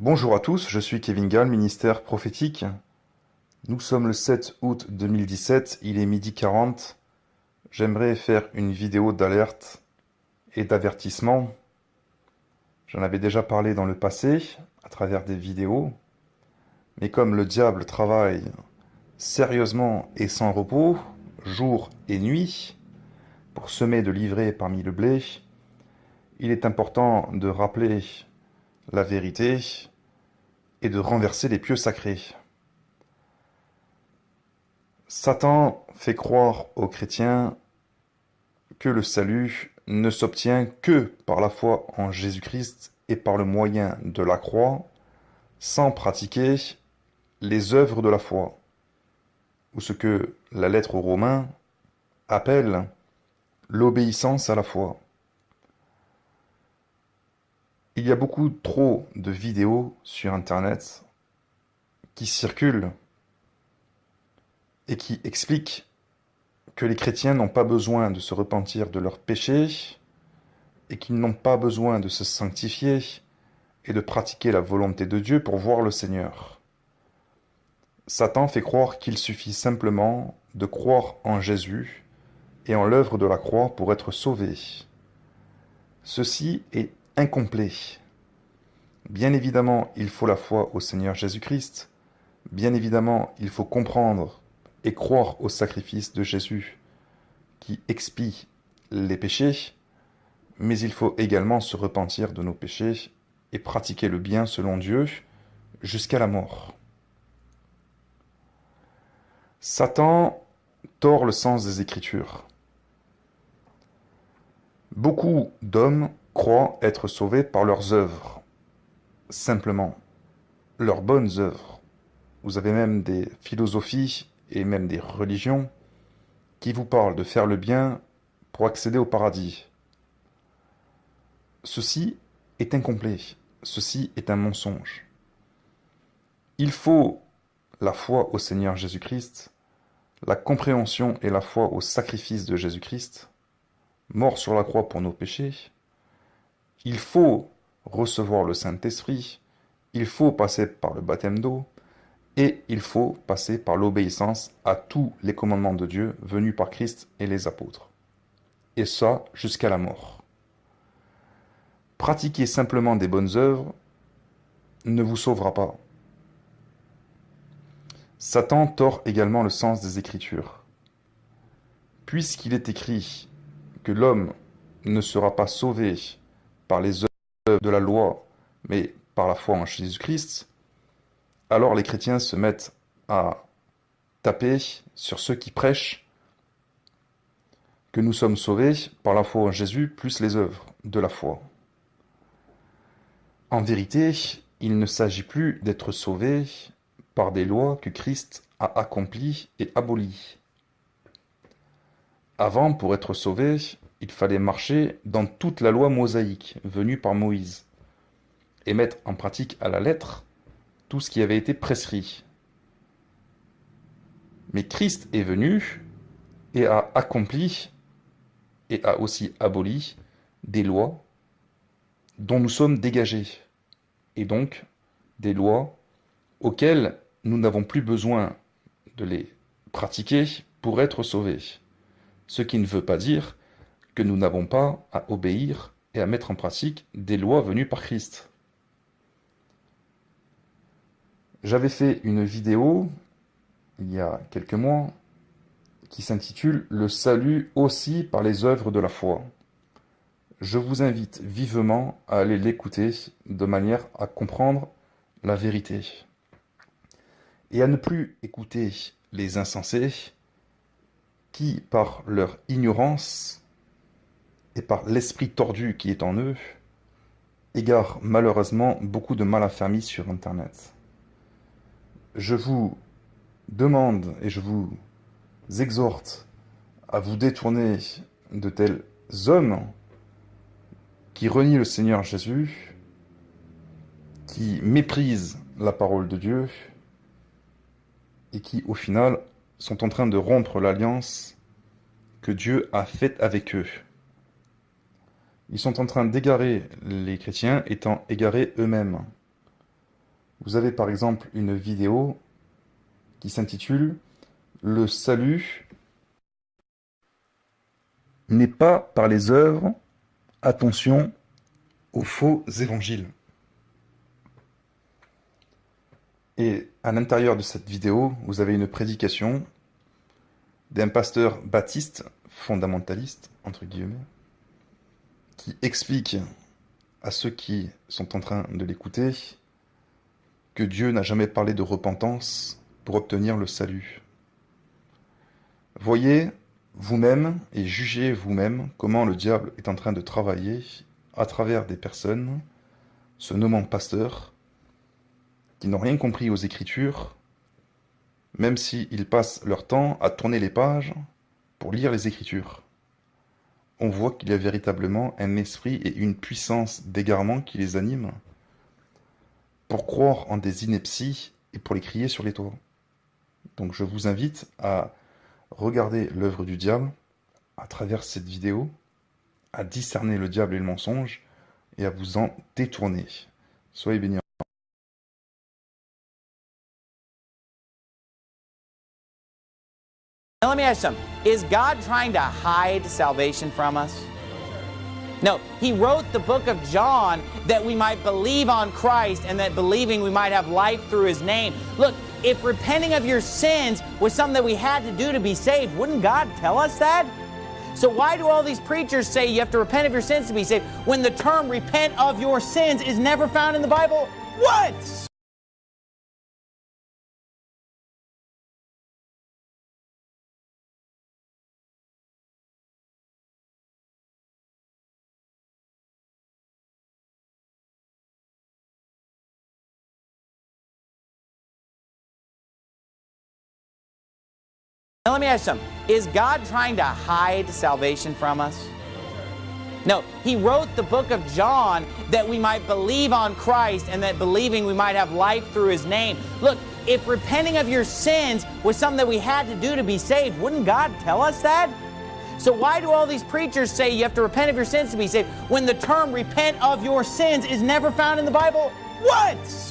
Bonjour à tous, je suis Kevin Gall, ministère prophétique. Nous sommes le 7 août 2017, il est midi 40. J'aimerais faire une vidéo d'alerte et d'avertissement. J'en avais déjà parlé dans le passé, à travers des vidéos. Mais comme le diable travaille sérieusement et sans repos, jour et nuit, pour semer de l'ivraie parmi le blé, il est important de rappeler la vérité et de renverser les pieux sacrés. Satan fait croire aux chrétiens que le salut ne s'obtient que par la foi en Jésus-Christ et par le moyen de la croix, sans pratiquer les œuvres de la foi, ou ce que la lettre aux Romains appelle l'obéissance à la foi. Il y a beaucoup trop de vidéos sur Internet qui circulent et qui expliquent que les chrétiens n'ont pas besoin de se repentir de leurs péchés et qu'ils n'ont pas besoin de se sanctifier et de pratiquer la volonté de Dieu pour voir le Seigneur. Satan fait croire qu'il suffit simplement de croire en Jésus et en l'œuvre de la croix pour être sauvé. Ceci est incomplet. Bien évidemment, il faut la foi au Seigneur Jésus-Christ. Bien évidemment, il faut comprendre et croire au sacrifice de Jésus qui expie les péchés, mais il faut également se repentir de nos péchés et pratiquer le bien selon Dieu jusqu'à la mort. Satan tord le sens des Écritures. Beaucoup d'hommes croient être sauvés par leurs œuvres, simplement, leurs bonnes œuvres. Vous avez même des philosophies et même des religions qui vous parlent de faire le bien pour accéder au paradis. Ceci est incomplet, ceci est un mensonge. Il faut la foi au Seigneur Jésus-Christ, la compréhension et la foi au sacrifice de Jésus-Christ, mort sur la croix pour nos péchés. Il faut recevoir le Saint-Esprit, il faut passer par le baptême d'eau, et il faut passer par l'obéissance à tous les commandements de Dieu venus par Christ et les apôtres. Et ça jusqu'à la mort. Pratiquer simplement des bonnes œuvres ne vous sauvera pas. Satan tord également le sens des Écritures. Puisqu'il est écrit que l'homme ne sera pas sauvé par les œuvres de la loi, mais par la foi en Jésus-Christ, alors les chrétiens se mettent à taper sur ceux qui prêchent que nous sommes sauvés par la foi en Jésus plus les œuvres de la foi. En vérité, il ne s'agit plus d'être sauvé par des lois que Christ a accomplies et abolies. Avant, pour être sauvé, il fallait marcher dans toute la loi mosaïque venue par Moïse et mettre en pratique à la lettre tout ce qui avait été prescrit. Mais Christ est venu et a accompli et a aussi aboli des lois dont nous sommes dégagés, et donc des lois auxquelles nous n'avons plus besoin de les pratiquer pour être sauvés. Ce qui ne veut pas dire que nous n'avons pas à obéir et à mettre en pratique des lois venues par Christ. J'avais fait une vidéo il y a quelques mois qui s'intitule « Le salut aussi par les œuvres de la foi ». Je vous invite vivement à aller l'écouter de manière à comprendre la vérité et à ne plus écouter les insensés qui, par leur ignorance et par l'esprit tordu qui est en eux, égarent malheureusement beaucoup de mal-affamis sur Internet. Je vous demande et je vous exhorte à vous détourner de tels hommes qui renient le Seigneur Jésus, qui méprisent la parole de Dieu et qui, au final, sont en train de rompre l'alliance que Dieu a faite avec eux. Ils sont en train d'égarer les chrétiens étant égarés eux-mêmes. Vous avez par exemple une vidéo qui s'intitule « Le salut n'est pas par les œuvres, attention aux faux évangiles ». Et à l'intérieur de cette vidéo, vous avez une prédication d'un pasteur baptiste, fondamentaliste, entre guillemets, qui explique à ceux qui sont en train de l'écouter que Dieu n'a jamais parlé de repentance pour obtenir le salut. Voyez vous-même et jugez vous-même comment le diable est en train de travailler à travers des personnes se nommant pasteurs qui n'ont rien compris aux Écritures, même s'ils passent leur temps à tourner les pages pour lire les Écritures. On voit qu'il y a véritablement un esprit et une puissance d'égarement qui les anime pour croire en des inepties et pour les crier sur les toits. Donc je vous invite à regarder l'œuvre du diable à travers cette vidéo, à discerner le diable et le mensonge et à vous en détourner. Soyez bénis. Now let me ask you something. Is God trying to hide salvation from us? No, He wrote the book of John that we might believe on Christ and that believing we might have life through His name. Look, if repenting of your sins was something that we had to do to be saved, wouldn't God tell us that? So why do all these preachers say you have to repent of your sins to be saved when the term repent of your sins is never found in the Bible once? Now let me ask you something. Is God trying to hide salvation from us? No, He wrote the book of John that we might believe on Christ and that believing we might have life through His name. Look, if repenting of your sins was something that we had to do to be saved, wouldn't God tell us that? So why do all these preachers say you have to repent of your sins to be saved when the term repent of your sins is never found in the Bible once?